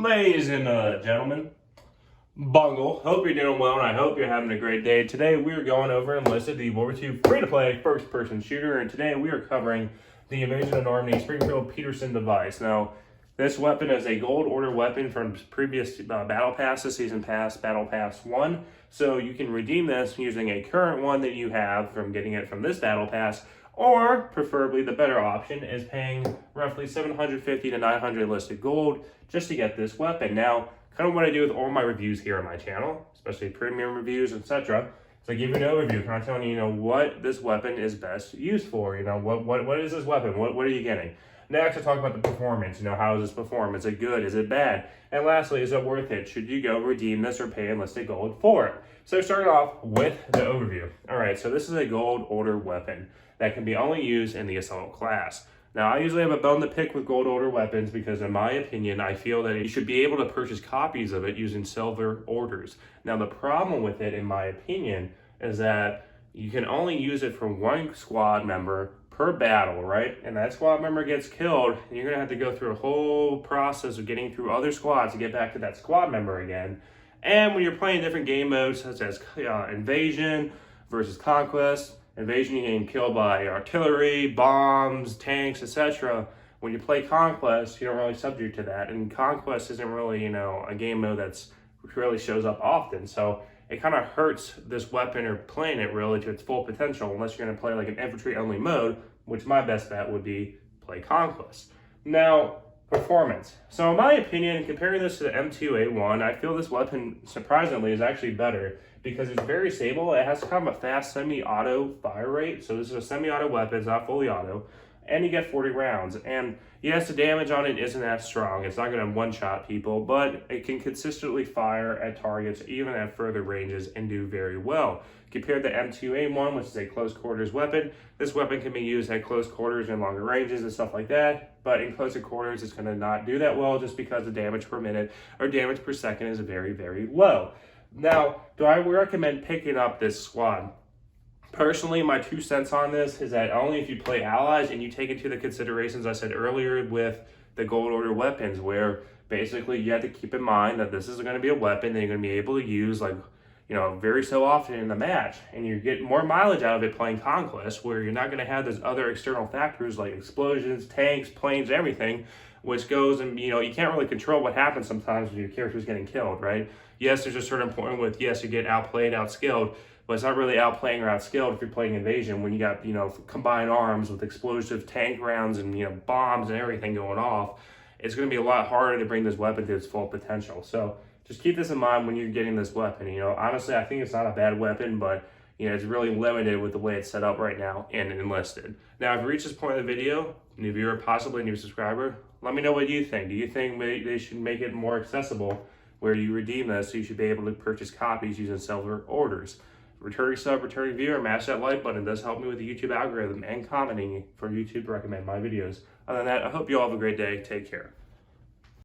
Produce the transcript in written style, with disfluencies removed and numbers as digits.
Ladies and gentlemen, Bungle, hope you're doing well and I hope you're having a great day. Today we are going over Enlisted, the World War II free-to-play first-person shooter, and today we are covering the Invasion of Normandy Springfield Pedersen Device. Now, this weapon is a gold order weapon from previous Battle Passes, Season Pass, Battle Pass 1. So you can redeem this using a current one that you have from getting it from this Battle Pass, or preferably the better option is paying roughly 750 to 900 enlisted gold just to get this weapon. Now, kind of what I do with all my reviews here on my channel, especially premium reviews, etc. So I give you an overview, kind of telling you, what this weapon is best used for. What is this weapon? What are you getting? Next, I talk about the performance. How does this perform? Is it good? Is it bad? And lastly, is it worth it? Should you go redeem this or pay enlisted gold for it? So starting off with the overview. All right, so this is a gold order weapon that can be only used in the assault class. Now, I usually have a bone to pick with gold order weapons because, in my opinion, I feel that you should be able to purchase copies of it using silver orders. Now, the problem with it, in my opinion, is that you can only use it for one squad member per battle, right? And that squad member gets killed, and you're going to have to go through a whole process of getting through other squads to get back to that squad member again. And when you're playing different game modes, such as Invasion versus Conquest, Invasion, you're getting killed by artillery, bombs, tanks, etc. When you play Conquest, you're not really subject to that. And Conquest isn't really, a game mode that's really shows up often. So it kind of hurts this weapon or playing it really to its full potential unless you're going to play like an infantry-only mode, which my best bet would be play Conquest. Now, performance. So in my opinion, comparing this to the M1903, I feel this weapon, surprisingly, is actually better because it's very stable. It has kind of a fast semi-auto fire rate. So this is a semi-auto weapon, it's not fully auto. And you get 40 rounds. And yes, the damage on it isn't that strong. It's not going to one-shot people, but it can consistently fire at targets, even at further ranges, and do very well. Compared to the M1903, which is a close quarters weapon, this weapon can be used at close quarters and longer ranges and stuff like that. But in closer quarters, it's going to not do that well just because the damage per minute or damage per second is very, very low. Now, do I recommend picking up this squad? Personally, my 2 cents on this is that only if you play allies and you take into the considerations I said earlier with the gold order weapons, where basically you have to keep in mind that this is going to be a weapon that you're going to be able to use very so often in the match, and you get more mileage out of it playing Conquest, where you're not going to have those other external factors like explosions, tanks, planes, everything, which goes and, you can't really control what happens sometimes when your character's getting killed, right? Yes, there's a certain point with, yes, you get outplayed, outskilled, but it's not really outplaying or outskilled if you're playing Invasion when you got, combined arms with explosive tank rounds and, bombs and everything going off. It's going to be a lot harder to bring this weapon to its full potential. So just keep this in mind when you're getting this weapon. Honestly, I think it's not a bad weapon, but, it's really limited with the way it's set up right now in Enlisted. Now, if you reach this point of the video, new viewer, possibly a new subscriber, let me know what you think. Do you think they should make it more accessible where you redeem this so you should be able to purchase copies using silver orders? Returning sub, returning viewer, mash that like button. It does help me with the YouTube algorithm and commenting for YouTube to recommend my videos. Other than that, I hope you all have a great day. Take care.